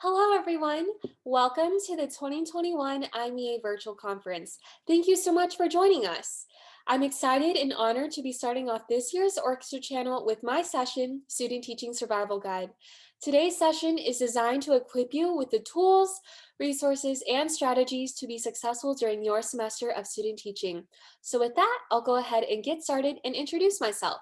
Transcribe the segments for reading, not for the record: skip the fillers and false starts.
Hello, everyone. Welcome to the 2021 IMEA Virtual Conference. Thank you so much for joining us. I'm excited and honored to be starting off this year's orchestra channel with my session, Student Teaching Survival Guide. Today's session is designed to equip you with the tools, resources, and strategies to be successful during your semester of student teaching. So with that, I'll go ahead and get started and introduce myself.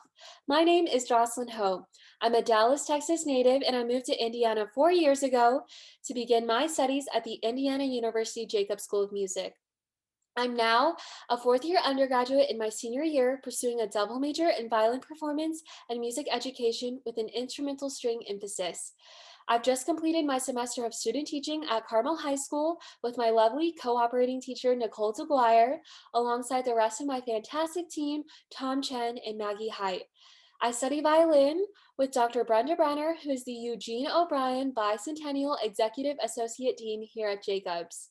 My name is Jocelyn Ho. I'm a Dallas, Texas native, and I moved to Indiana 4 years ago to begin my studies at the Indiana University Jacobs School of Music. I'm now a fourth-year undergraduate in my senior year, pursuing a double major in violin performance and music education with an instrumental string emphasis. I've just completed my semester of student teaching at Carmel High School with my lovely co-operating teacher, Nicole DeGuire, alongside the rest of my fantastic team, Tom Chen and Maggie Height. I study violin with Dr. Brenda Brenner, who is the Eugene O'Brien Bicentennial Executive Associate Dean here at Jacobs.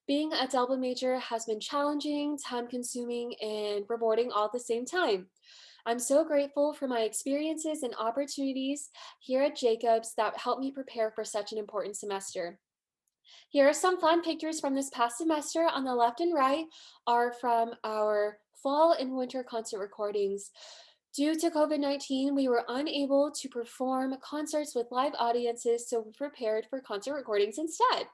Being a double major has been challenging, time-consuming, and rewarding all at the same time. I'm so grateful for my experiences and opportunities here at Jacobs that helped me prepare for such an important semester. Here are some fun pictures from this past semester. On the left and right are from our fall and winter concert recordings. Due to COVID-19, we were unable to perform concerts with live audiences, so we prepared for concert recordings instead.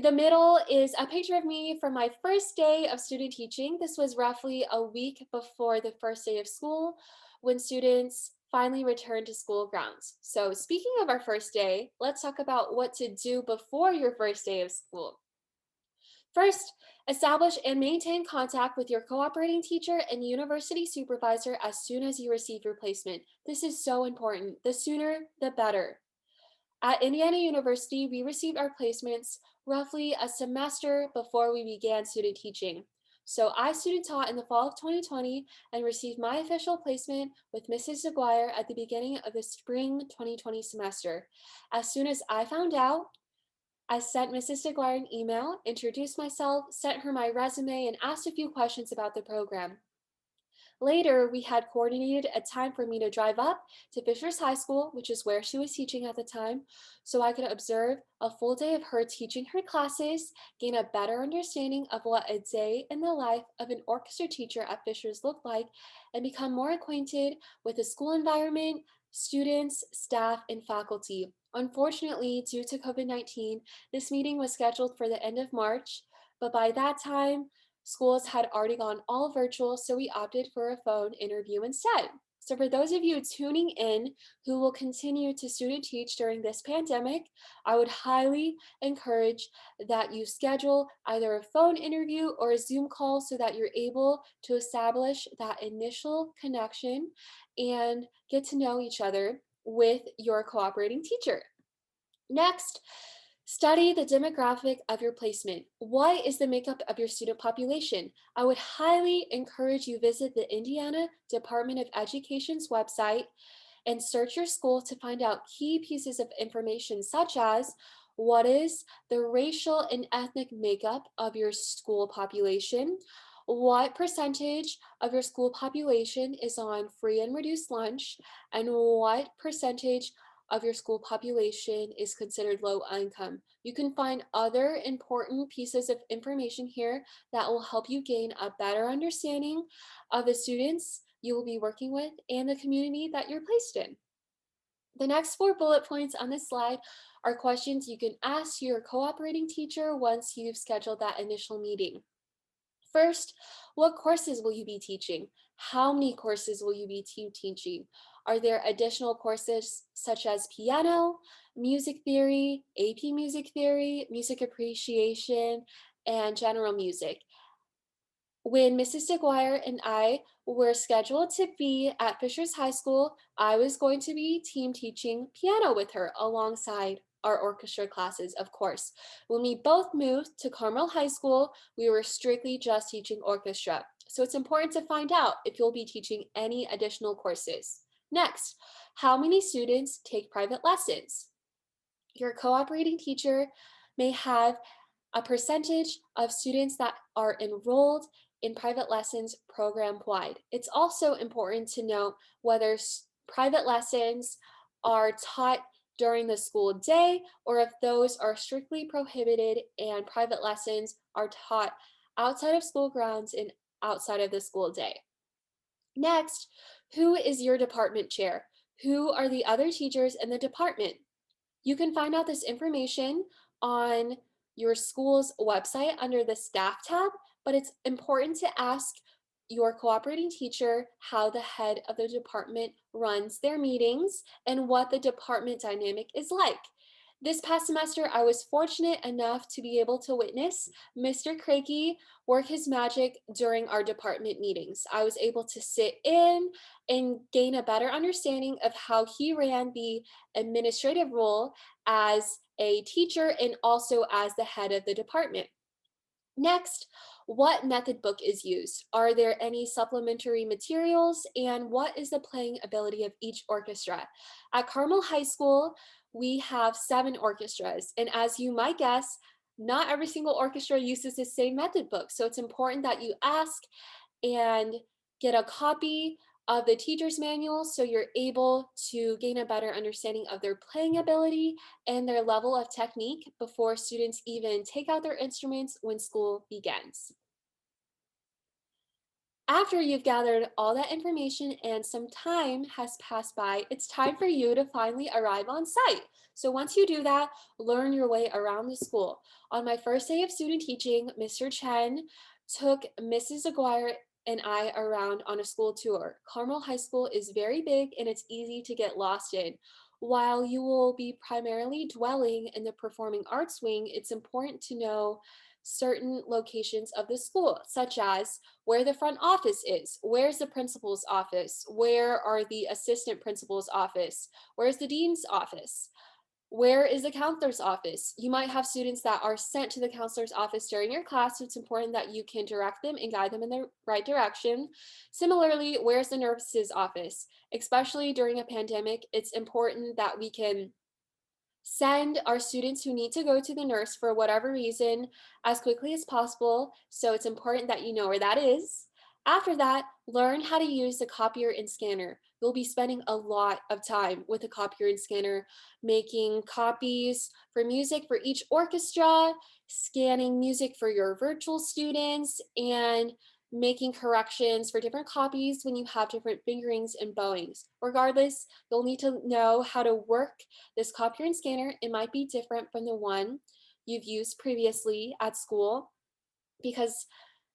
The middle is a picture of me from my first day of student teaching. This was roughly a week before the first day of school when students finally returned to school grounds. So speaking of our first day, let's talk about what to do before your first day of school. First, establish and maintain contact with your cooperating teacher and university supervisor as soon as you receive your placement. This is so important. The sooner, the better. At Indiana University, we received our placements roughly a semester before we began student teaching. So I student taught in the fall of 2020 and received my official placement with Mrs. DeGuire at the beginning of the spring 2020 semester. As soon as I found out, I sent Mrs. DeGuire an email, introduced myself, sent her my resume, and asked a few questions about the program. Later, we had coordinated a time for me to drive up to Fishers High School, which is where she was teaching at the time, so I could observe a full day of her teaching her classes, gain a better understanding of what a day in the life of an orchestra teacher at Fishers looked like, and become more acquainted with the school environment, students, staff, and faculty. Unfortunately, due to COVID-19, this meeting was scheduled for the end of March, but by that time, schools had already gone all virtual, so we opted for a phone interview instead. So for those of you tuning in who will continue to student teach during this pandemic, I would highly encourage that you schedule either a phone interview or a Zoom call so that you're able to establish that initial connection and get to know each other with your cooperating teacher. Next, study the demographic of your placement. What is the makeup of your student population? I would highly encourage you visit the Indiana Department of Education's website and search your school to find out key pieces of information such as what is the racial and ethnic makeup of your school population, what percentage of your school population is on free and reduced lunch, and what percentage of your school population is considered low income. You can find other important pieces of information here that will help you gain a better understanding of the students you will be working with and the community that you're placed in. The next 4 bullet points on this slide are questions you can ask your cooperating teacher once you've scheduled that initial meeting. First, what courses will you be teaching? How many courses will you be teaching? Are there additional courses such as piano, music theory, AP music theory, music appreciation, and general music? When Mrs. DeGuire and I were scheduled to be at Fishers High School, I was going to be team teaching piano with her alongside our orchestra classes, of course. When we both moved to Carmel High School, we were strictly just teaching orchestra. So it's important to find out if you'll be teaching any additional courses. Next, how many students take private lessons? Your cooperating teacher may have a percentage of students that are enrolled in private lessons program-wide. It's also important to note whether private lessons are taught during the school day, or if those are strictly prohibited and private lessons are taught outside of school grounds and outside of the school day. Next, who is your department chair? Who are the other teachers in the department? You can find out this information on your school's website under the staff tab, but it's important to ask your cooperating teacher how the head of the department runs their meetings and what the department dynamic is like. This past semester, I was fortunate enough to be able to witness Mr. Craigie work his magic during our department meetings. I was able to sit in and gain a better understanding of how he ran the administrative role as a teacher and also as the head of the department. Next, what method book is used? Are there any supplementary materials? And what is the playing ability of each orchestra? At Carmel High School, we have 7 orchestras. And as you might guess, not every single orchestra uses the same method book. So it's important that you ask and get a copy of the teacher's manual so you're able to gain a better understanding of their playing ability and their level of technique before students even take out their instruments when school begins. After you've gathered all that information and some time has passed by, it's time for you to finally arrive on site. So once you do that, learn your way around the school. On my first day of student teaching, Mr. Chen took Mrs. Aguirre and I around on a school tour. Carmel High School is very big and it's easy to get lost in. While you will be primarily dwelling in the performing arts wing, it's important to know certain locations of the school, such as where the front office is, where's the principal's office, where are the assistant principal's office, where's the dean's office, where is the counselor's office. You might have students that are sent to the counselor's office during your class, so it's important that you can direct them and guide them in the right direction. Similarly, where's the nurse's office? Especially during a pandemic, it's important that we can send our students who need to go to the nurse for whatever reason as quickly as possible. So it's important that you know where that is. After that, learn how to use the copier and scanner. You'll be spending a lot of time with the copier and scanner, making copies for music for each orchestra, scanning music for your virtual students, and making corrections for different copies when you have different fingerings and bowings. Regardless, you'll need to know how to work this copier and scanner. It might be different from the one you've used previously at school because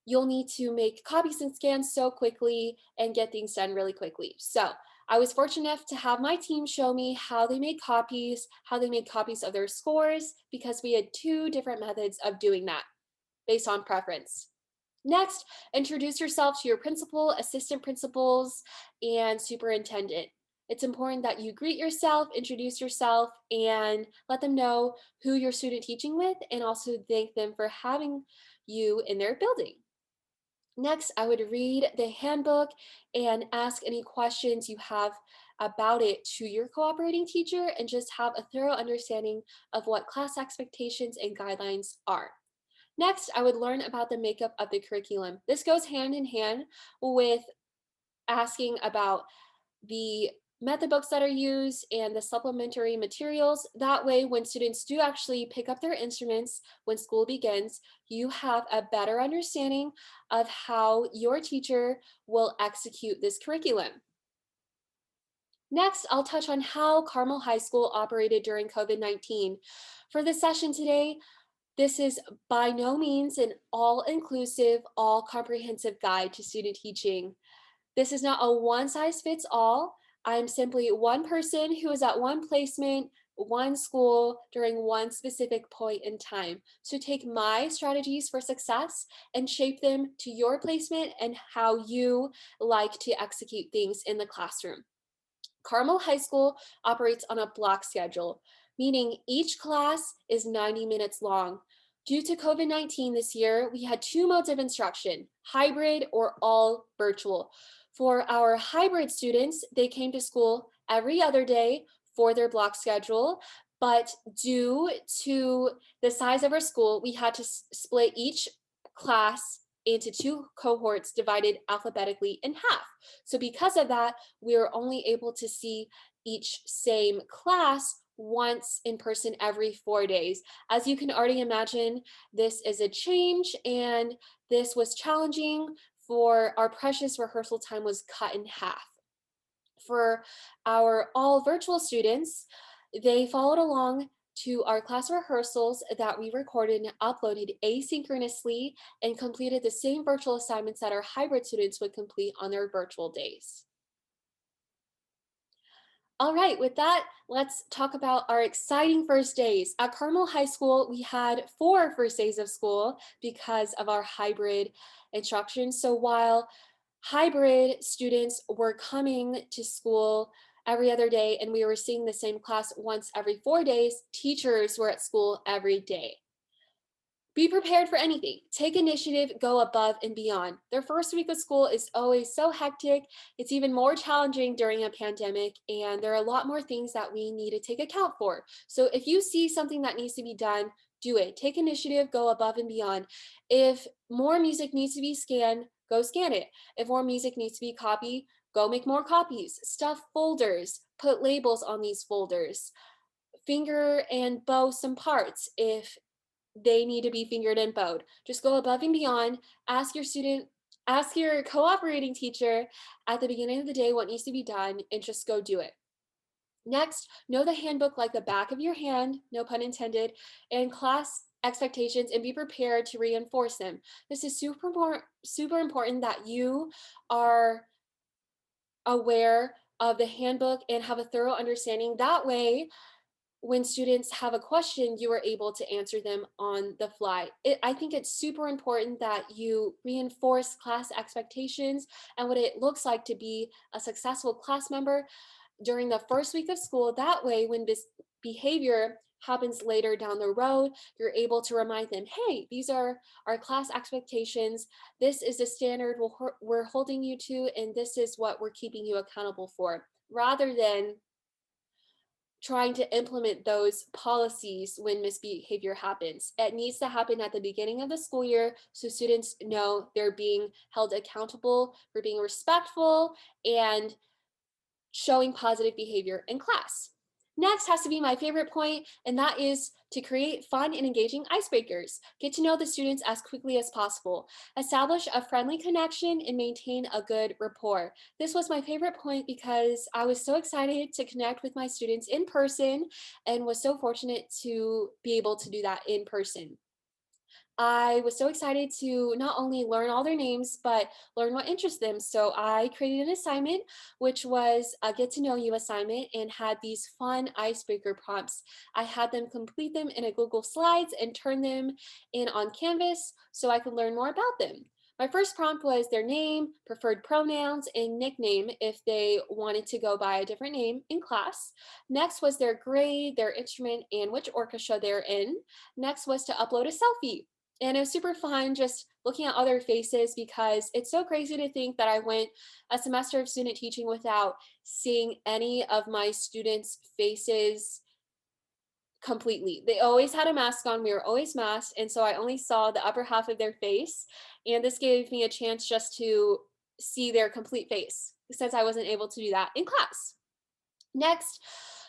you'll need to make copies and scans so quickly and get things done really quickly. So I was fortunate enough to have my team show me how they made copies, of their scores, because we had 2 different methods of doing that based on preference. Next, introduce yourself to your principal, assistant principals, and superintendent. It's important that you greet yourself, introduce yourself, and let them know who you're student teaching with, and also thank them for having you in their building. Next, I would read the handbook and ask any questions you have about it to your cooperating teacher and just have a thorough understanding of what class expectations and guidelines are. Next, I would learn about the makeup of the curriculum. This goes hand in hand with asking about the method books that are used and the supplementary materials. That way, when students do actually pick up their instruments when school begins, you have a better understanding of how your teacher will execute this curriculum. Next, I'll touch on how Carmel High School operated during COVID-19. For this session today, this is by no means an all-inclusive, all-comprehensive guide to student teaching. This is not a one-size-fits-all. I'm simply one person who is at one placement, one school during one specific point in time. So take my strategies for success and shape them to your placement and how you like to execute things in the classroom. Carmel High School operates on a block schedule, meaning each class is 90 minutes long. Due to COVID-19 this year, we had 2 modes of instruction, hybrid or all virtual. For our hybrid students, they came to school every other day for their block schedule, but due to the size of our school, we had to split each class into 2 cohorts divided alphabetically in half. So because of that, we were only able to see each same class once in person every 4 days. As you can already imagine, this is a change and this was challenging for our precious rehearsal time was cut in half. For our all virtual students, they followed along to our class rehearsals that we recorded and uploaded asynchronously and completed the same virtual assignments that our hybrid students would complete on their virtual days. All right, with that, let's talk about our exciting first days. At Carmel High School, we had 4 first days of school because of our hybrid instruction. So while hybrid students were coming to school every other day and we were seeing the same class once every 4 days, teachers were at school every day. Be prepared for anything. Take initiative, go above and beyond. Their first week of school is always so hectic. It's even more challenging during a pandemic, and there are a lot more things that we need to take account for. So if you see something that needs to be done, do it. Take initiative, go above and beyond. If more music needs to be scanned, go scan it. If more music needs to be copied, go make more copies. Stuff folders, put labels on these folders. Finger and bow some parts if they need to be fingered and bowed. Just go above and beyond. Ask your student, ask your cooperating teacher at the beginning of the day what needs to be done and just go do it. Next, know the handbook like the back of your hand, no pun intended, and class expectations and be prepared to reinforce them. This is super important that you are aware of the handbook and have a thorough understanding. That way, when students have a question, you are able to answer them on the fly. I think it's super important that you reinforce class expectations and what it looks like to be a successful class member during the first week of school. That way, when this behavior happens later down the road, you're able to remind them, hey, these are our class expectations. This is the standard we're holding you to, and this is what we're keeping you accountable for, rather than trying to implement those policies when misbehavior happens. It needs to happen at the beginning of the school year so students know they're being held accountable for being respectful and showing positive behavior in class. Next has to be my favorite point, and that is to create fun and engaging icebreakers. Get to know the students as quickly as possible. Establish a friendly connection and maintain a good rapport. This was my favorite point because I was so excited to connect with my students in person and was so fortunate to be able to do that in person. I was so excited to not only learn all their names, but learn what interests them. So I created an assignment, which was a get to know you assignment, and had these fun icebreaker prompts. I had them complete them in a Google Slides and turn them in on Canvas so I could learn more about them. My first prompt was their name, preferred pronouns, and nickname if they wanted to go by a different name in class. Next was their grade, their instrument, and which orchestra they're in. Next was to upload a selfie. And it was super fun just looking at other faces because it's so crazy to think that I went a semester of student teaching without seeing any of my students' faces completely. They always had a mask on, we were always masked, and so I only saw the upper half of their face. And this gave me a chance just to see their complete face since I wasn't able to do that in class. Next,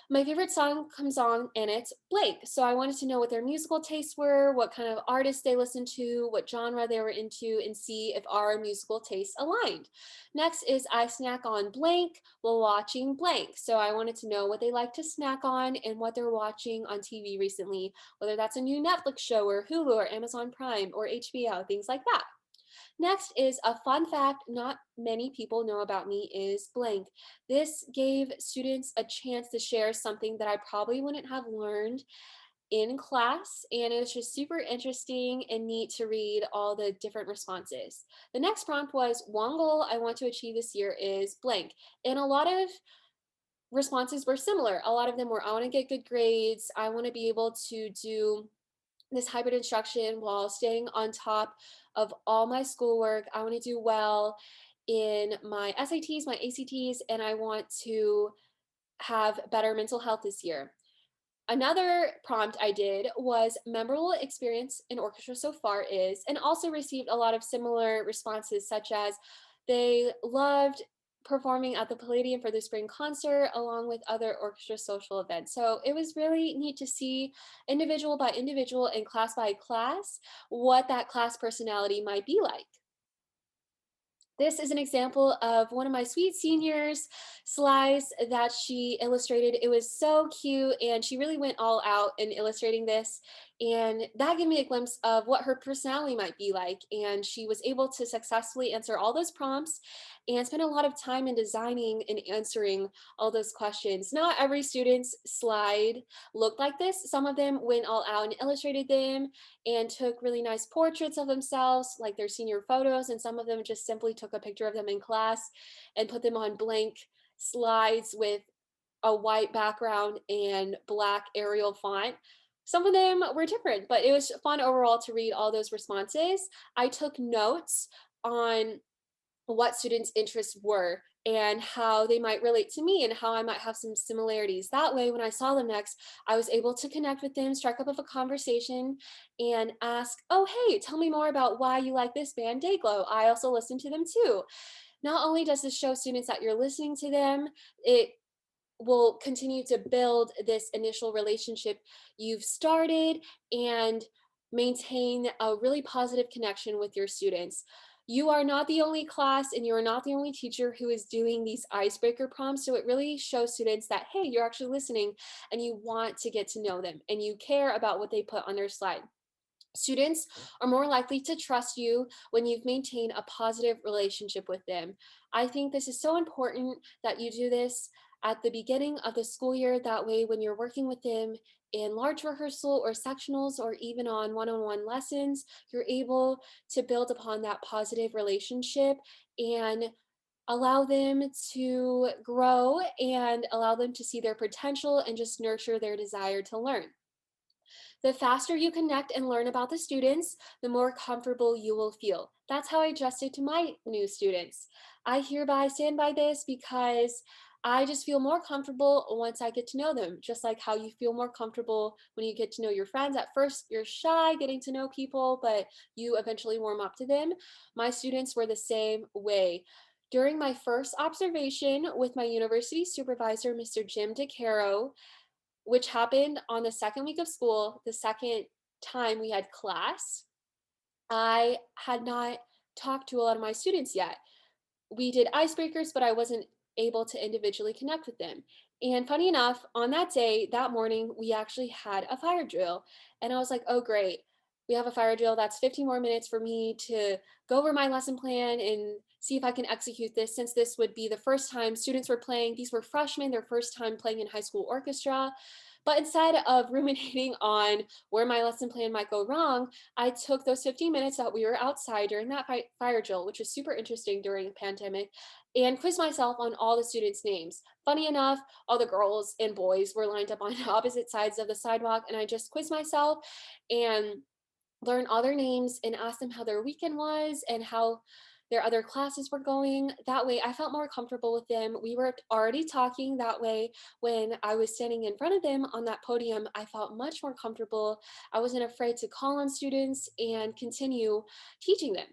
my favorite song comes on and it's blank. So I wanted to know what their musical tastes were, what kind of artists they listened to, what genre they were into, and see if our musical tastes aligned. Next is I snack on blank while watching blank. So I wanted to know what they like to snack on and what they're watching on TV recently, whether that's a new Netflix show or Hulu or Amazon Prime or HBO, things like that. Next is a fun fact not many people know about me is blank. This gave students a chance to share something that I probably wouldn't have learned in class, and it was just super interesting and neat to read all the different responses. The next prompt was one goal I want to achieve this year is blank. And a lot of responses were similar. A lot of them were I want to get good grades, I want to be able to do this hybrid instruction while staying on top of all my schoolwork. I want to do well in my SATs, my ACTs, and I want to have better mental health this year. Another prompt I did was memorable experience in orchestra so far is, and also received a lot of similar responses, such as they loved performing at the Palladium for the spring concert, along with other orchestra social events. So it was really neat to see individual by individual and class by class what that class personality might be like. This is an example of one of my sweet seniors slides that she illustrated. It was so cute, and she really went all out in illustrating this. And that gave me a glimpse of what her personality might be like. And she was able to successfully answer all those prompts and spend a lot of time in designing and answering all those questions. Not every student's slide looked like this. Some of them went all out and illustrated them and took really nice portraits of themselves, like their senior photos, and some of them just simply took a picture of them in class and put them on blank slides with a white background and black Arial font. Some of them were different, but it was fun overall to read all those responses. I took notes on what students' interests were and how they might relate to me and how I might have some similarities. That way, when I saw them next, I was able to connect with them, strike up a conversation, and ask, oh, hey, tell me more about why you like this band, Dayglow. I also listen to them too. Not only does this show students that you're listening to them, it will continue to build this initial relationship you've started and maintain a really positive connection with your students. You are not the only class and you are not the only teacher who is doing these icebreaker prompts. So it really shows students that, hey, you're actually listening and you want to get to know them and you care about what they put on their slide. Students are more likely to trust you when you've maintained a positive relationship with them. I think this is so important that you do this at the beginning of the school year. That way, when you're working with them in large rehearsal or sectionals or even on one-on-one lessons, you're able to build upon that positive relationship and allow them to grow and allow them to see their potential and just nurture their desire to learn. The faster you connect and learn about the students, the more comfortable you will feel. That's how I adjust it to my new students. I hereby stand by this because I just feel more comfortable once I get to know them, just like how you feel more comfortable when you get to know your friends. At first, you're shy getting to know people, but you eventually warm up to them. My students were the same way. During my first observation with my university supervisor, Mr. Jim DeCaro, which happened on the second week of school, the second time we had class. I had not talked to a lot of my students yet. We did icebreakers, but I wasn't able to individually connect with them. And funny enough, on that day, that morning, we actually had a fire drill. And I was like, oh, great. We have a fire drill. That's 15 more minutes for me to go over my lesson plan and see if I can execute this, since this would be the first time students were playing. These were freshmen, their first time playing in high school orchestra. But instead of ruminating on where my lesson plan might go wrong, I took those 15 minutes that we were outside during that fire drill, which was super interesting during a pandemic, and quizzed myself on all the students' names. Funny enough, all the girls and boys were lined up on opposite sides of the sidewalk, and I just quizzed myself and learned all their names and asked them how their weekend was and how their other classes were going. That way, I felt more comfortable with them. We were already talking. That way, when I was standing in front of them on that podium, I felt much more comfortable. I wasn't afraid to call on students and continue teaching them.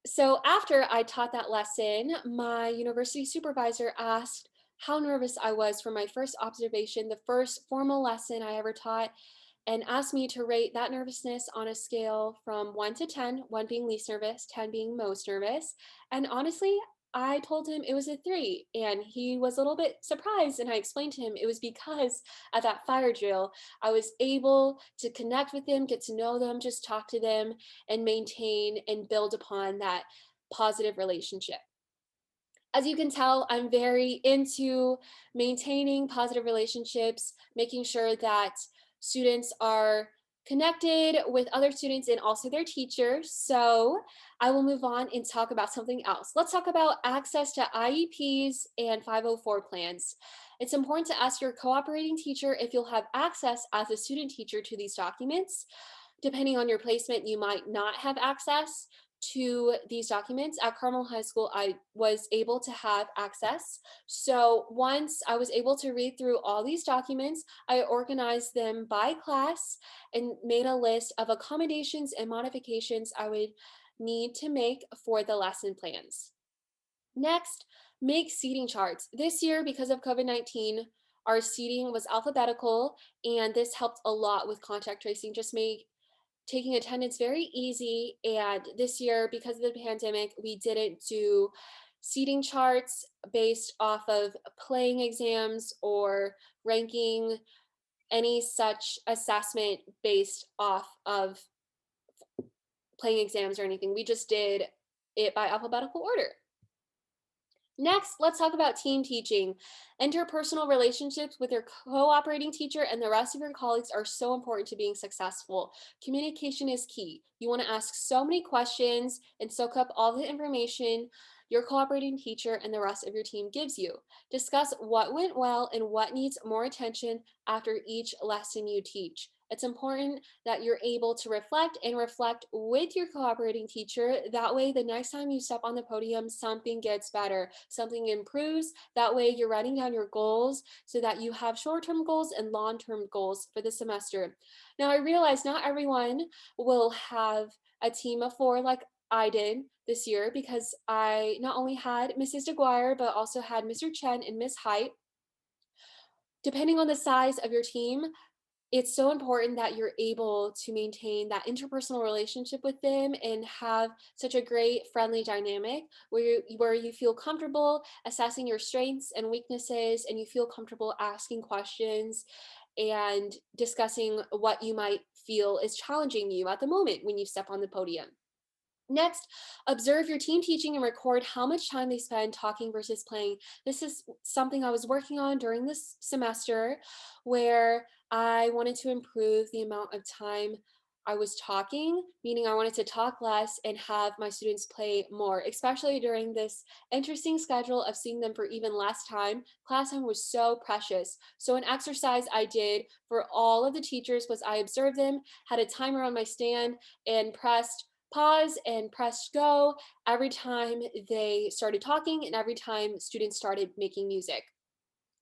So after I taught that lesson, my university supervisor asked how nervous I was for my first observation, the first formal lesson I ever taught, and asked me to rate that nervousness on a scale from 1 to 10, 1 being least nervous, 10 being most nervous. And honestly, I told him it was a 3, and he was a little bit surprised. And I explained to him it was because at that fire drill, I was able to connect with them, get to know them, just talk to them, and maintain and build upon that positive relationship. As you can tell, I'm very into maintaining positive relationships, making sure that students are connected with other students and also their teachers. So I will move on and talk about something else. Let's talk about access to IEPs and 504 plans. It's important to ask your cooperating teacher if you'll have access as a student teacher to these documents. Depending on your placement, you might not have access to these documents. At Carmel High School, I was able to have access. So once I was able to read through all these documents, I organized them by class and made a list of accommodations and modifications I would need to make for the lesson plans. Next, make seating charts. This year, because of COVID-19, our seating was alphabetical, and this helped a lot with contact tracing, just made taking attendance very easy. And this year, because of the pandemic, we didn't do seating charts based off of playing exams or ranking, any such assessment based off of playing exams or anything. We just did it by alphabetical order. Next, let's talk about team teaching. Interpersonal relationships with your cooperating teacher and the rest of your colleagues are so important to being successful. Communication is key. You want to ask so many questions and soak up all the information your cooperating teacher and the rest of your team gives you. Discuss what went well and what needs more attention after each lesson you teach. It's important that you're able to reflect and reflect with your cooperating teacher. That way, the next time you step on the podium, something gets better, something improves. That way, you're writing down your goals so that you have short term goals and long term goals for the semester. Now, I realize not everyone will have a team of four like I did this year because I not only had Mrs. DeGuire, but also had Mr. Chen and Miss Height. Depending on the size of your team, it's so important that you're able to maintain that interpersonal relationship with them and have such a great friendly dynamic where you feel comfortable assessing your strengths and weaknesses, and you feel comfortable asking questions and discussing what you might feel is challenging you at the moment when you step on the podium. Next, observe your team teaching and record how much time they spend talking versus playing. This is something I was working on during this semester, where I wanted to improve the amount of time I was talking, meaning I wanted to talk less and have my students play more, especially during this interesting schedule of seeing them for even less time. Class time was so precious. So an exercise I did for all of the teachers was I observed them, had a timer on my stand, and pressed pause and press go every time they started talking and every time students started making music.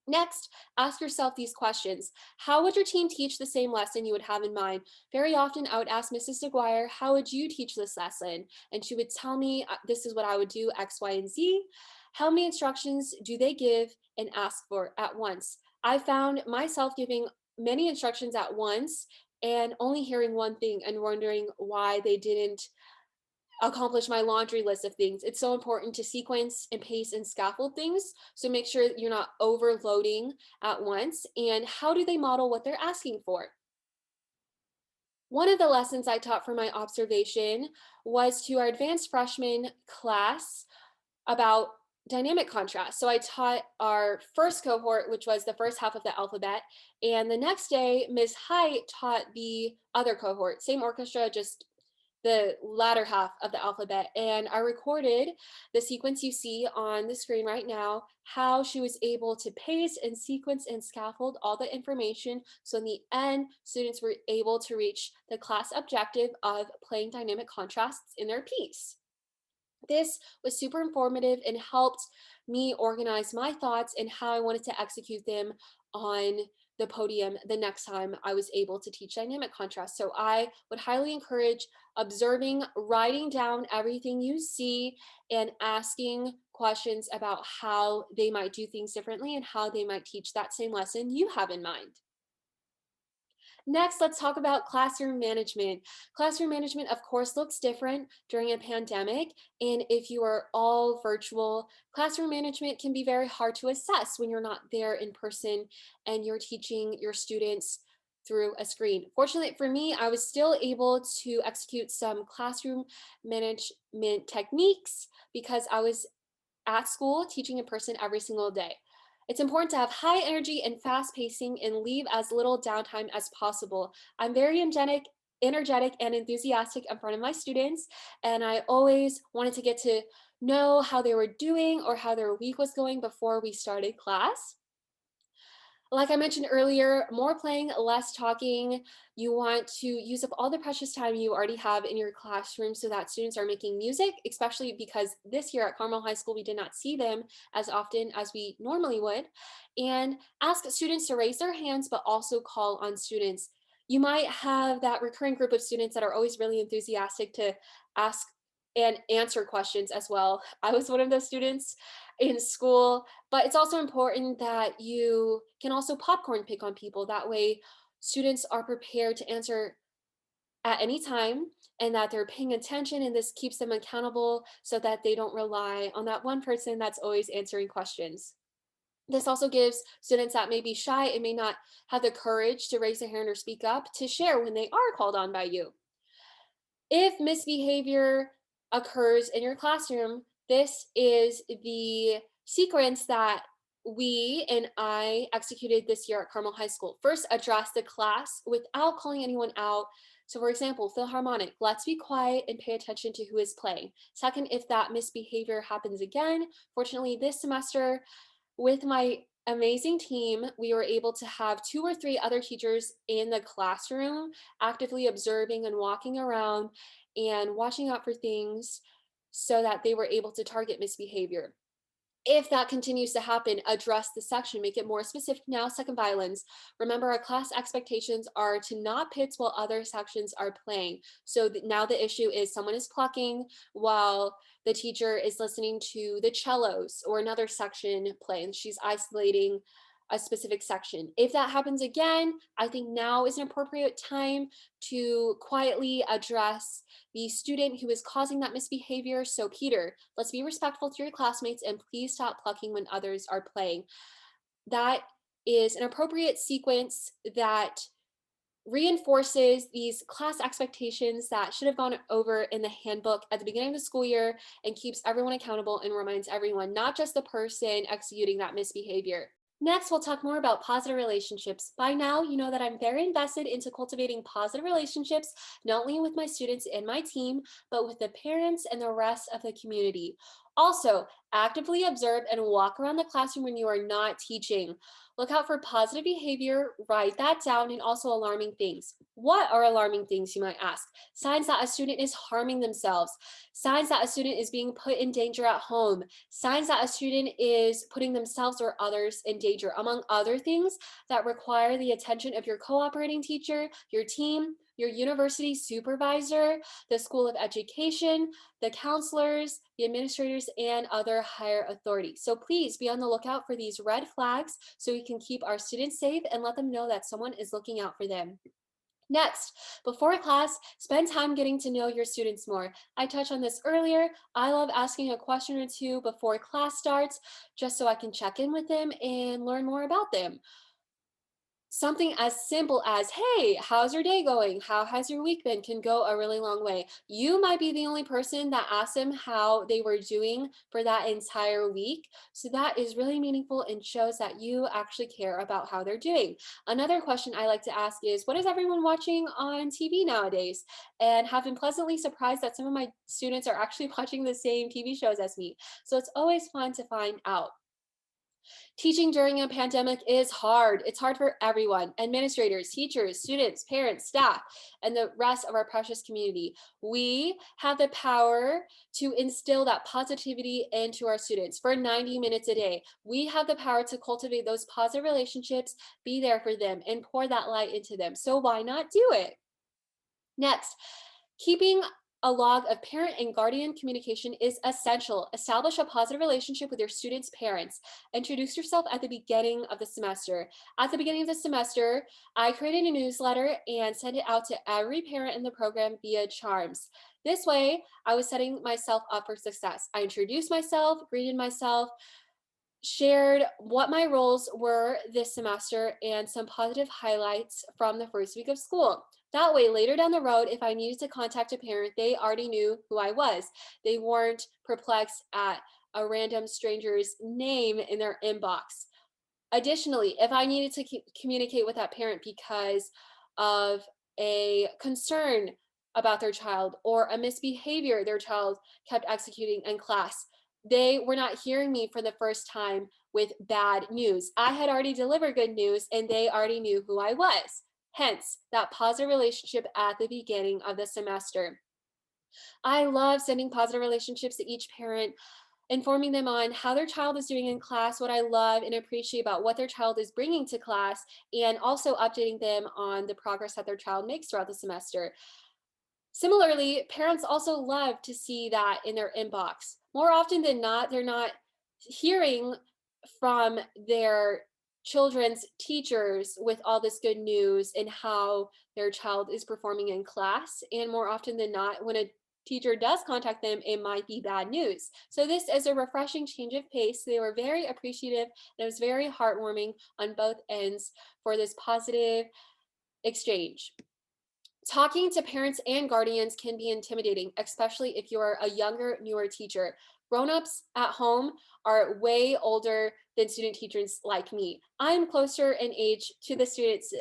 Next, ask yourself these questions. How would your team teach the same lesson you would have in mind? Very often, I would ask Mrs. DeGuire, how would you teach this lesson? And she would tell me, this is what I would do, X, Y, and Z. How many instructions do they give and ask for at once? I found myself giving many instructions at once and only hearing one thing and wondering why they didn't accomplish my laundry list of things. It's so important to sequence and pace and scaffold things. So make sure that you're not overloading at once. And how do they model what they're asking for? One of the lessons I taught from my observation was to our advanced freshman class about dynamic contrast. So I taught our first cohort, which was the first half of the alphabet. And the next day, Ms. Height taught the other cohort, same orchestra, just the latter half of the alphabet. And I recorded the sequence you see on the screen right now, how she was able to pace and sequence and scaffold all the information. So in the end, students were able to reach the class objective of playing dynamic contrasts in their piece. This was super informative and helped me organize my thoughts and how I wanted to execute them on the podium the next time I was able to teach dynamic contrast. So I would highly encourage observing, writing down everything you see, and asking questions about how they might do things differently and how they might teach that same lesson you have in mind. Next, let's talk about classroom management. Classroom management, of course, looks different during a pandemic. And if you are all virtual, classroom management can be very hard to assess when you're not there in person and you're teaching your students through a screen. Fortunately for me, I was still able to execute some classroom management techniques because I was at school teaching in person every single day. It's important to have high energy and fast pacing and leave as little downtime as possible. I'm very energetic and enthusiastic in front of my students, and I always wanted to get to know how they were doing or how their week was going before we started class. Like I mentioned earlier, more playing, less talking. You want to use up all the precious time you already have in your classroom so that students are making music, especially because this year at Carmel High School, we did not see them as often as we normally would. And ask students to raise their hands, but also call on students. You might have that recurring group of students that are always really enthusiastic to ask and answer questions as well. I was one of those students in school, but it's also important that you can also popcorn pick on people. That way, students are prepared to answer at any time and that they're paying attention, and this keeps them accountable so that they don't rely on that one person that's always answering questions. This also gives students that may be shy and may not have the courage to raise their hand or speak up to share when they are called on by you. If misbehavior occurs in your classroom, this is the sequence that we and I executed this year at Carmel High School. First, address the class without calling anyone out. So, for example, Philharmonic, let's be quiet and pay attention to who is playing. Second, if that misbehavior happens again, fortunately, this semester, with my amazing team, we were able to have 2 or 3 other teachers in the classroom actively observing and walking around and watching out for things so that they were able to target misbehavior. If that continues to happen, address the section, make it more specific now, second violence. Remember, our class expectations are to not pits while other sections are playing. So now the issue is someone is plucking while the teacher is listening to the cellos or another section play, and she's isolating a specific section. If that happens again, I think now is an appropriate time to quietly address the student who is causing that misbehavior. So, Peter, let's be respectful to your classmates and please stop plucking when others are playing. That is an appropriate sequence that reinforces these class expectations that should have gone over in the handbook at the beginning of the school year and keeps everyone accountable and reminds everyone, not just the person executing that misbehavior. Next, we'll talk more about positive relationships. By now, you know that I'm very invested into cultivating positive relationships, not only with my students and my team, but with the parents and the rest of the community. Also, actively observe and walk around the classroom when you are not teaching. Look out for positive behavior, write that down, and also alarming things. What are alarming things, you might ask? Signs that a student is harming themselves, signs that a student is being put in danger at home, signs that a student is putting themselves or others in danger, among other things that require the attention of your cooperating teacher, your team, your university supervisor, the School of Education, the counselors, the administrators, and other higher authorities. So please be on the lookout for these red flags so we can keep our students safe and let them know that someone is looking out for them. Next, before class, spend time getting to know your students more. I touched on this earlier. I love asking a question or two before class starts, just so I can check in with them and learn more about them. Something as simple as, hey, how's your day going? How has your week been? Can go a really long way. You might be the only person that asked them how they were doing for that entire week. So that is really meaningful and shows that you actually care about how they're doing. Another question I like to ask is, what is everyone watching on TV nowadays? And have been pleasantly surprised that some of my students are actually watching the same TV shows as me. So it's always fun to find out. Teaching during a pandemic is hard. It's hard for everyone, administrators, teachers, students, parents, staff, and the rest of our precious community. We have the power to instill that positivity into our students for 90 minutes a day. We have the power to cultivate those positive relationships, be there for them, and pour that light into them. So why not do it? Next, keeping a log of parent and guardian communication is essential. Establish a positive relationship with your students' parents. Introduce yourself at the beginning of the semester. At the beginning of the semester, I created a newsletter and sent it out to every parent in the program via Charms. This way, I was setting myself up for success. I introduced myself, greeted myself, shared what my roles were this semester and some positive highlights from the first week of school. That way, later down the road, if I needed to contact a parent, they already knew who I was. They weren't perplexed at a random stranger's name in their inbox. Additionally, if I needed to communicate with that parent because of a concern about their child or a misbehavior their child kept executing in class, they were not hearing me for the first time with bad news. I had already delivered good news and they already knew who I was. Hence, that positive relationship at the beginning of the semester. I love sending positive relationships to each parent, informing them on how their child is doing in class, what I love and appreciate about what their child is bringing to class, and also updating them on the progress that their child makes throughout the semester. Similarly, parents also love to see that in their inbox. More often than not, they're not hearing from their children's teachers with all this good news and how their child is performing in class. And more often than not, when a teacher does contact them, it might be bad news. So, this is a refreshing change of pace. They were very appreciative, and it was very heartwarming on both ends for this positive exchange. Talking to parents and guardians can be intimidating, especially if you're a younger, newer teacher. Grown-ups at home are way older than student teachers like me. I'm closer in age to the students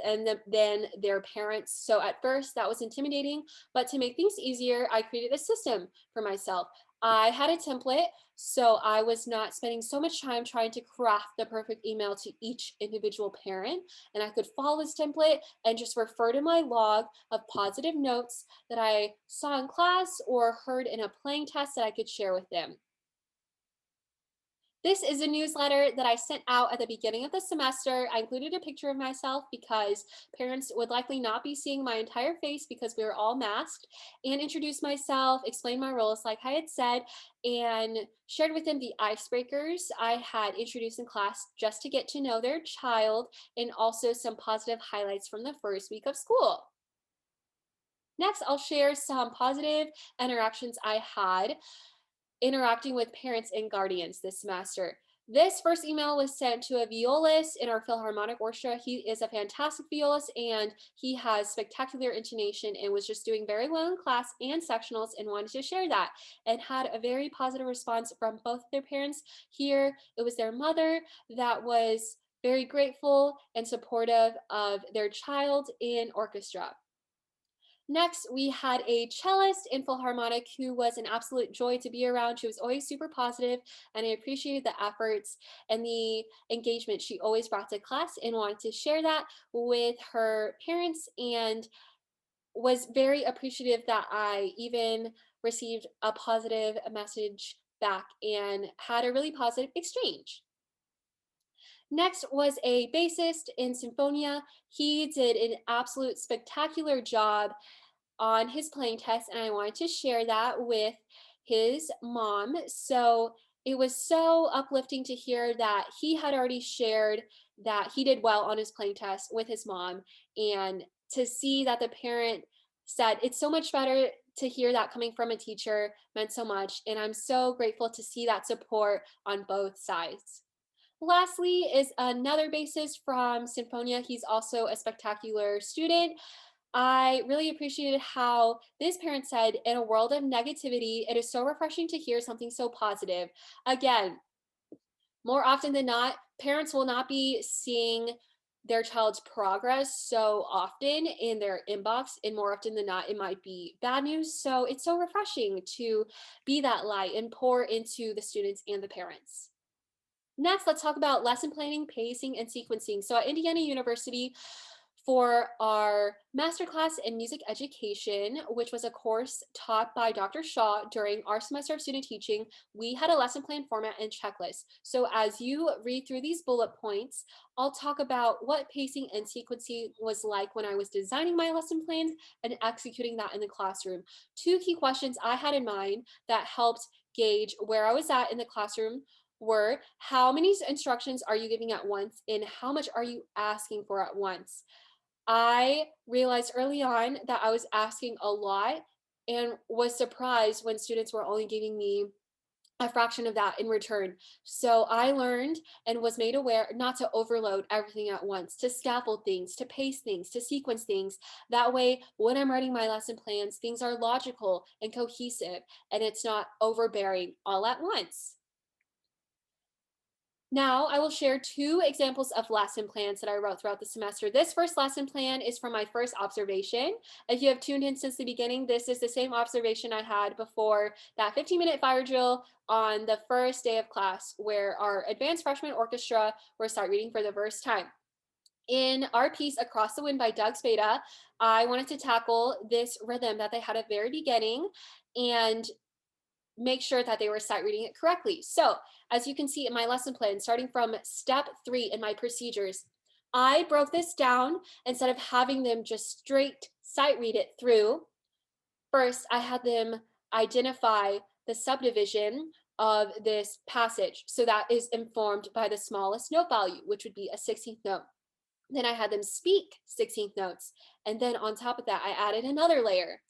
than their parents. So at first that was intimidating, but to make things easier, I created a system for myself. I had a template, so I was not spending so much time trying to craft the perfect email to each individual parent. And I could follow this template and just refer to my log of positive notes that I saw in class or heard in a playing test that I could share with them. This is a newsletter that I sent out at the beginning of the semester. I included a picture of myself because parents would likely not be seeing my entire face because we were all masked, and introduced myself, explained my roles like I had said, and shared with them the icebreakers I had introduced in class just to get to know their child, and also some positive highlights from the first week of school. Next, I'll share some positive interactions I had interacting with parents and guardians this semester. This first email was sent to a violist in our Philharmonic Orchestra. He is a fantastic violist and he has spectacular intonation and was just doing very well in class and sectionals and wanted to share that, and had a very positive response from both their parents. Here, it was their mother that was very grateful and supportive of their child in orchestra. Next, we had a cellist in Philharmonic who was an absolute joy to be around. She was always super positive, and I appreciated the efforts and the engagement she always brought to class, and wanted to share that with her parents, and was very appreciative that I even received a positive message back and had a really positive exchange. Next was a bassist in Symphonia. He did an absolute spectacular job on his playing test, and I wanted to share that with his mom. So it was so uplifting to hear that he had already shared that he did well on his playing test with his mom, and to see that the parent said it's so much better to hear that coming from a teacher meant so much, and I'm so grateful to see that support on both sides. Lastly is another bassist from Sinfonia. He's also a spectacular student. I really appreciated how this parent said, in a world of negativity, it is so refreshing to hear something so positive. Again, more often than not, parents will not be seeing their child's progress so often in their inbox, and more often than not, it might be bad news. So it's so refreshing to be that light and pour into the students and the parents. Next, let's talk about lesson planning, pacing, and sequencing. So at Indiana University, for our masterclass in music education, which was a course taught by Dr. Shaw during our semester of student teaching, we had a lesson plan format and checklist. So as you read through these bullet points, I'll talk about what pacing and sequencing was like when I was designing my lesson plans and executing that in the classroom. Two key questions I had in mind that helped gauge where I was at in the classroom were: how many instructions are you giving at once, and how much are you asking for at once? I realized early on that I was asking a lot, and was surprised when students were only giving me a fraction of that in return. So I learned and was made aware not to overload everything at once, to scaffold things, to pace things, to sequence things. That way, when I'm writing my lesson plans, things are logical and cohesive, and it's not overbearing all at once. Now, I will share two examples of lesson plans that I wrote throughout the semester. This first lesson plan is from my first observation. If you have tuned in since the beginning, this is the same observation I had before that 15-minute fire drill on the first day of class, where our advanced freshman orchestra were start reading for the first time. In our piece, Across the Wind by Doug Spada, I wanted to tackle this rhythm that they had at the very beginning and make sure that they were sight reading it correctly. So as you can see in my lesson plan, starting from step 3 in my procedures, I broke this down. Instead of having them just straight sight read it through, First, I had them identify the subdivision of this passage. So that is informed by the smallest note value, which would be a 16th note. Then I had them speak 16th notes. And then on top of that, I added another layer.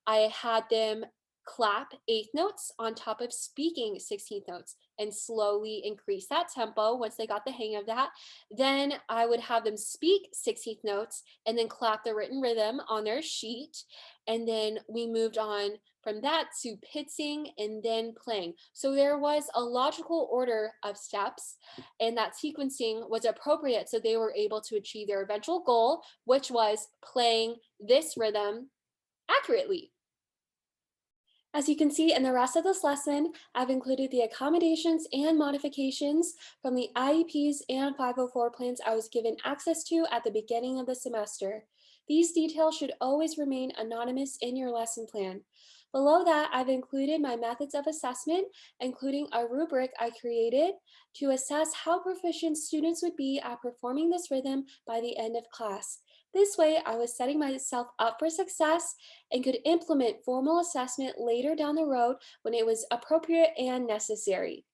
I had them clap eighth notes on top of speaking 16th notes and slowly increase that tempo once they got the hang of that. Then I would have them speak 16th notes and then clap the written rhythm on their sheet. And then we moved on from that to pitching and then playing. So there was a logical order of steps, and that sequencing was appropriate so they were able to achieve their eventual goal, which was playing this rhythm accurately. As you can see in the rest of this lesson, I've included the accommodations and modifications from the IEPs and 504 plans I was given access to at the beginning of the semester. These details should always remain anonymous in your lesson plan. Below that, I've included my methods of assessment, including a rubric I created to assess how proficient students would be at performing this rhythm by the end of class. This way, I was setting myself up for success and could implement formal assessment later down the road when it was appropriate and necessary.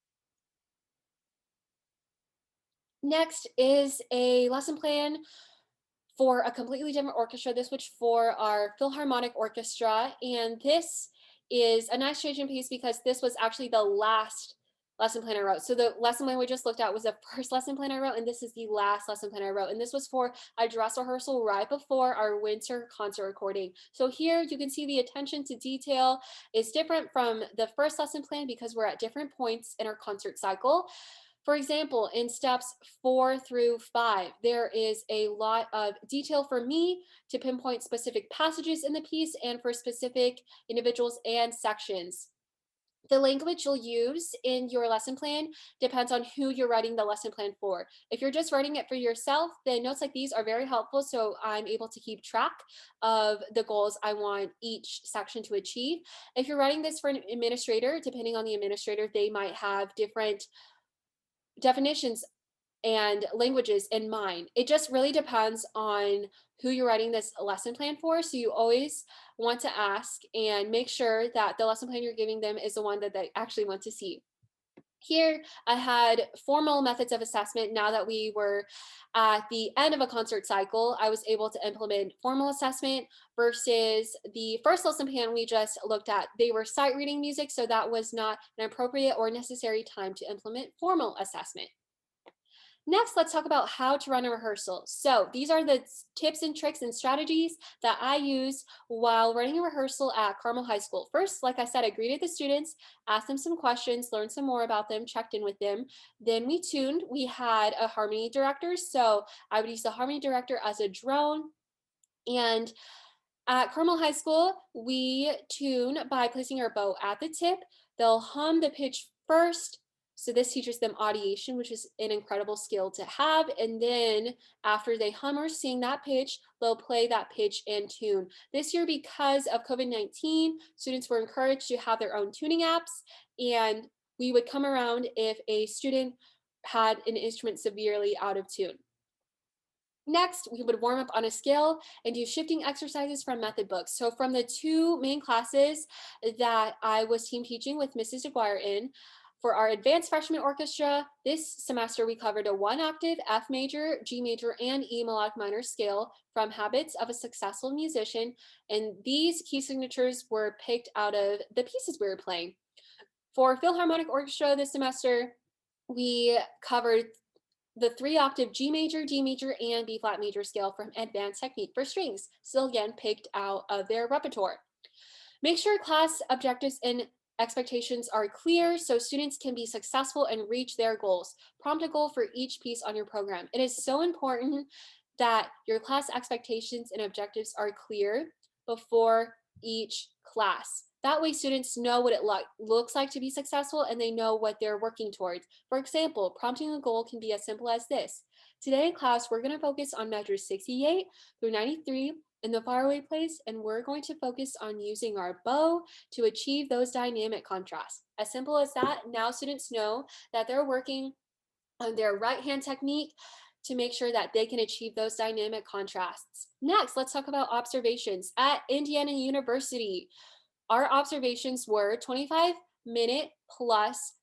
Next is a lesson plan for a completely different orchestra. This was for our Philharmonic Orchestra, and this is a nice change in pace because this was actually the last lesson plan I wrote. So the lesson plan we just looked at was the first lesson plan I wrote, and this is the last lesson plan I wrote. And this was for a dress rehearsal right before our winter concert recording. So here you can see the attention to detail is different from the first lesson plan because we're at different points in our concert cycle. For example, in steps 4 through 5, there is a lot of detail for me to pinpoint specific passages in the piece and for specific individuals and sections. The language you'll use in your lesson plan depends on who you're writing the lesson plan for. If you're just writing it for yourself, then notes like these are very helpful so I'm able to keep track of the goals I want each section to achieve. If you're writing this for an administrator, depending on the administrator, they might have different definitions and languages in mind. It just really depends on who you're writing this lesson plan for. So you always want to ask and make sure that the lesson plan you're giving them is the one that they actually want to see. Here, I had formal methods of assessment. Now that we were at the end of a concert cycle, I was able to implement formal assessment versus the first lesson plan we just looked at. They were sight reading music, so that was not an appropriate or necessary time to implement formal assessment. Next, let's talk about how to run a rehearsal. So these are the tips and tricks and strategies that I use while running a rehearsal at Carmel High School. First, like I said, I greeted the students, asked them some questions, learned some more about them, checked in with them. Then we tuned. We had a harmony director. So I would use the harmony director as a drone. And at Carmel High School, we tune by placing our bow at the tip. They'll hum the pitch first. So this teaches them audiation, which is an incredible skill to have. And then after they hum or sing that pitch, they'll play that pitch and tune. This year, because of COVID-19, students were encouraged to have their own tuning apps. And we would come around if a student had an instrument severely out of tune. Next, we would warm up on a scale and do shifting exercises from method books. So from the two main classes that I was team teaching with Mrs. DeGuire in, for our advanced freshman orchestra, this semester we covered a 1-octave F major, G major, and E melodic minor scale from Habits of a Successful Musician. And these key signatures were picked out of the pieces we were playing. For Philharmonic Orchestra this semester, we covered the 3-octave G major, D major, and B flat major scale from Advanced Technique for Strings, still again picked out of their repertoire. Make sure class objectives and expectations are clear so students can be successful and reach their goals. Prompt a goal for each piece on your program. It is so important that your class expectations and objectives are clear before each class. That way students know what it looks like to be successful and they know what they're working towards. For example, prompting a goal can be as simple as this. Today in class, we're going to focus on measures 68 through 93 in the faraway place, and we're going to focus on using our bow to achieve those dynamic contrasts. As simple as that, now students know that they're working on their right hand technique to make sure that they can achieve those dynamic contrasts. Next, let's talk about observations. At Indiana University, Our observations were 25-minute plus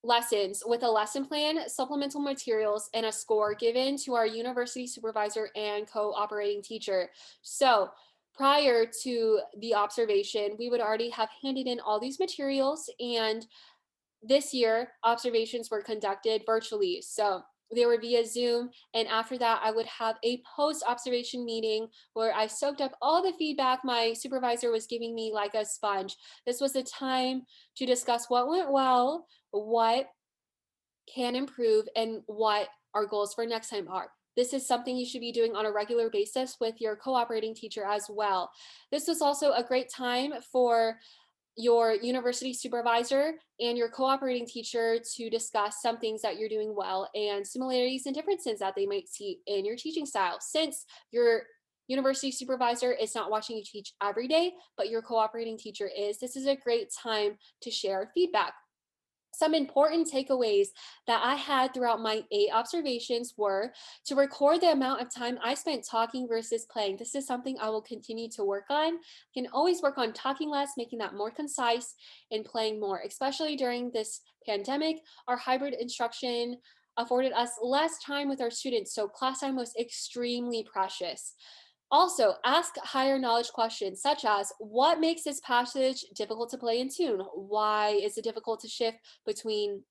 lessons with a lesson plan, supplemental materials, and a score given to our university supervisor and co-operating teacher. So prior to the observation, we would already have handed in all these materials, and this year observations were conducted virtually. So they were via Zoom. And after that, I would have a post observation meeting where I soaked up all the feedback my supervisor was giving me like a sponge. This was the time to discuss what went well, what can improve, and what our goals for next time are. This is something you should be doing on a regular basis with your cooperating teacher as well. This was also a great time for your university supervisor and your cooperating teacher to discuss some things that you're doing well and similarities and differences that they might see in your teaching style. Since your university supervisor is not watching you teach every day, but your cooperating teacher is, this is a great time to share feedback. Some important takeaways that I had throughout my 8 observations were to record the amount of time I spent talking versus playing. This is something I will continue to work on. You can always work on talking less, making that more concise, and playing more, especially during this pandemic. Our hybrid instruction afforded us less time with our students, so class time was extremely precious. Also, ask higher knowledge questions such as what makes this passage difficult to play in tune? Why is it difficult to shift between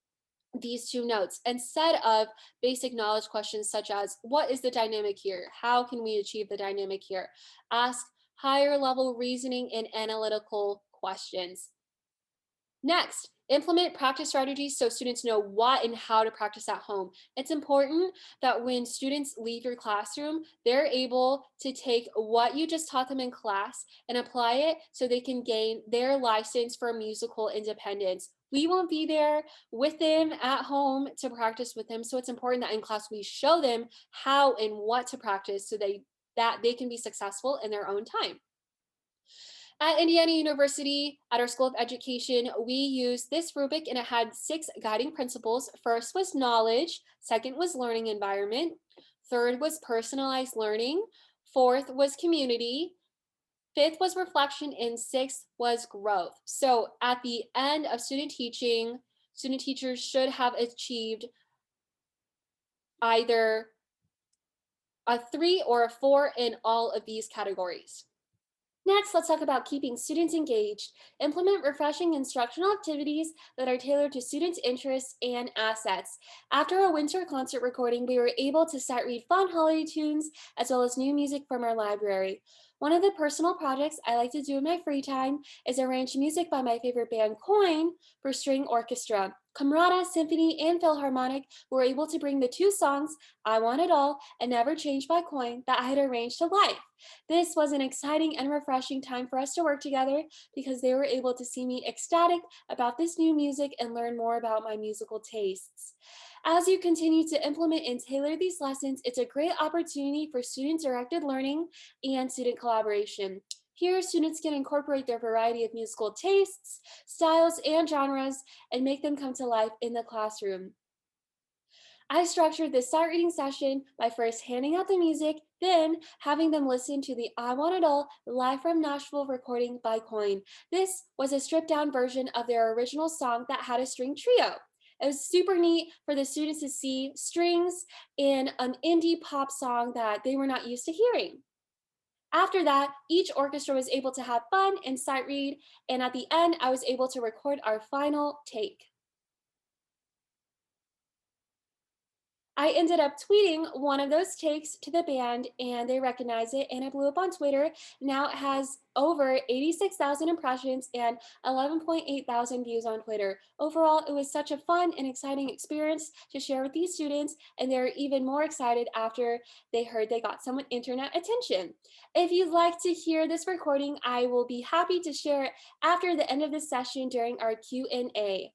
these two notes, instead of basic knowledge questions such as what is the dynamic here? How can we achieve the dynamic here? Ask higher level reasoning and analytical questions. Next, implement practice strategies so students know what and how to practice at home. It's important that when students leave your classroom, they're able to take what you just taught them in class and apply it so they can gain their license for musical independence. We won't be there with them at home to practice with them, so it's important that in class we show them how and what to practice so that they can be successful in their own time. At Indiana University, at our School of Education, we used this rubric and it had 6 guiding principles. First was knowledge, second was learning environment, third was personalized learning, fourth was community, fifth was reflection, and sixth was growth. So at the end of student teaching, student teachers should have achieved either a 3 or a 4 in all of these categories. Next, let's talk about keeping students engaged. Implement refreshing instructional activities that are tailored to students' interests and assets. After a winter concert recording, we were able to start read fun holiday tunes as well as new music from our library. One of the personal projects I like to do in my free time is arrange music by my favorite band, Coin, for string orchestra. Camerata, Symphony, and Philharmonic were able to bring the 2 songs, I Want It All and Never Change by Coin, that I had arranged to life. This was an exciting and refreshing time for us to work together because they were able to see me ecstatic about this new music and learn more about my musical tastes. As you continue to implement and tailor these lessons, it's a great opportunity for student-directed learning and student collaboration. Here, students can incorporate their variety of musical tastes, styles, and genres and make them come to life in the classroom. I structured this sight reading session by first handing out the music, then having them listen to the I Want It All live from Nashville recording by Coin. This was a stripped down version of their original song that had a string trio. It was super neat for the students to see strings in an indie pop song that they were not used to hearing. After that, each orchestra was able to have fun and sight read, and at the end, I was able to record our final take. I ended up tweeting one of those takes to the band and they recognized it and it blew up on Twitter. Now it has over 86,000 impressions and 11.8 thousand views on Twitter. Overall, it was such a fun and exciting experience to share with these students, and they're even more excited after they heard they got some internet attention. If you'd like to hear this recording, I will be happy to share it after the end of this session during our Q&A.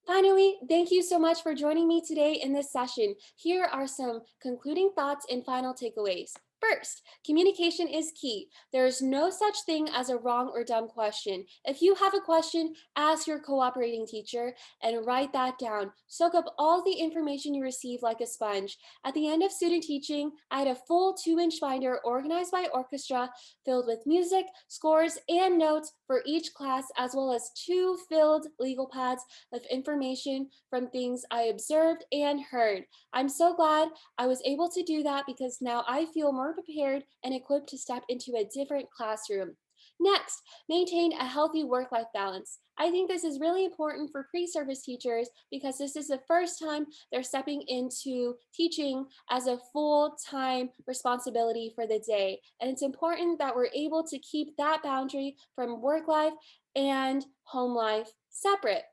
Finally, thank you so much for joining me today in this session. Here are some concluding thoughts and final takeaways. First, communication is key. There is no such thing as a wrong or dumb question. If you have a question, ask your cooperating teacher and write that down. Soak up all the information you receive like a sponge. At the end of student teaching, I had a full 2-inch binder organized by orchestra filled with music, scores, and notes for each class, as well as 2 filled legal pads of information from things I observed and heard. I'm so glad I was able to do that because now I feel more prepared and equipped to step into a different classroom. Next, maintain a healthy work-life balance. I think this is really important for pre-service teachers because this is the first time they're stepping into teaching as a full-time responsibility for the day. And it's important that we're able to keep that boundary from work life and home life separate,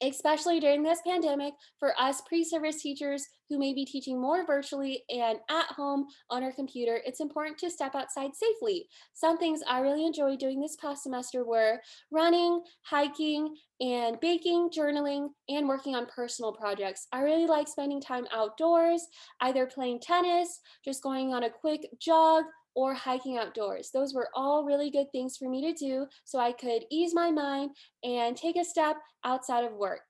especially during this pandemic. For us pre-service teachers who may be teaching more virtually and at home on our computer, it's important to step outside safely. Some things I really enjoyed doing this past semester were running, hiking, and baking, journaling, and working on personal projects. I really like spending time outdoors, either playing tennis, just going on a quick jog, or hiking outdoors. Those were all really good things for me to do so I could ease my mind and take a step outside of work.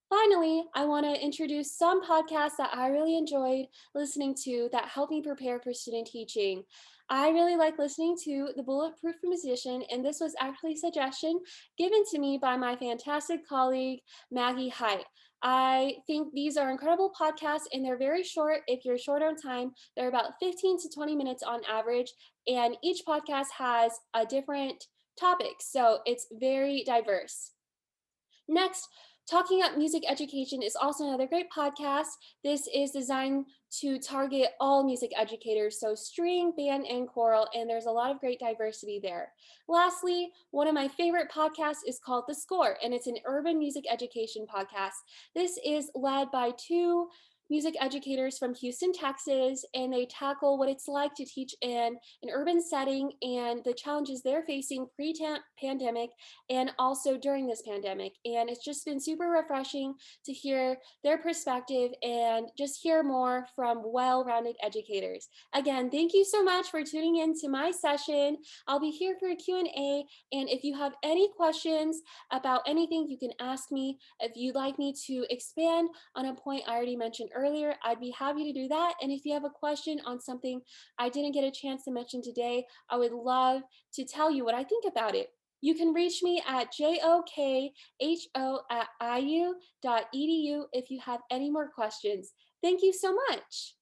Finally, I want to introduce some podcasts that I really enjoyed listening to that helped me prepare for student teaching. I really like listening to The Bulletproof Musician, and this was actually a suggestion given to me by my fantastic colleague, Maggie Height. I think these are incredible podcasts, and they're very short. If you're short on time, they're about 15 to 20 minutes on average, and each podcast has a different topic, so it's very diverse. Next, Talking Up Music Education is also another great podcast. This is designed to target all music educators, so string, band, and choral, and there's a lot of great diversity there. Lastly, one of my favorite podcasts is called The Score, and it's an urban music education podcast. This is led by 2 music educators from Houston, Texas, and they tackle what it's like to teach in an urban setting and the challenges they're facing pre-pandemic and also during this pandemic. And it's just been super refreshing to hear their perspective and just hear more from well-rounded educators. Again, thank you so much for tuning in to my session. I'll be here for a Q&A, and if you have any questions about anything, you can ask me. If you'd like me to expand on a point I already mentioned earlier, I'd be happy to do that. And if you have a question on something I didn't get a chance to mention today, I would love to tell you what I think about it. You can reach me at jokho@iu.edu if you have any more questions. Thank you so much.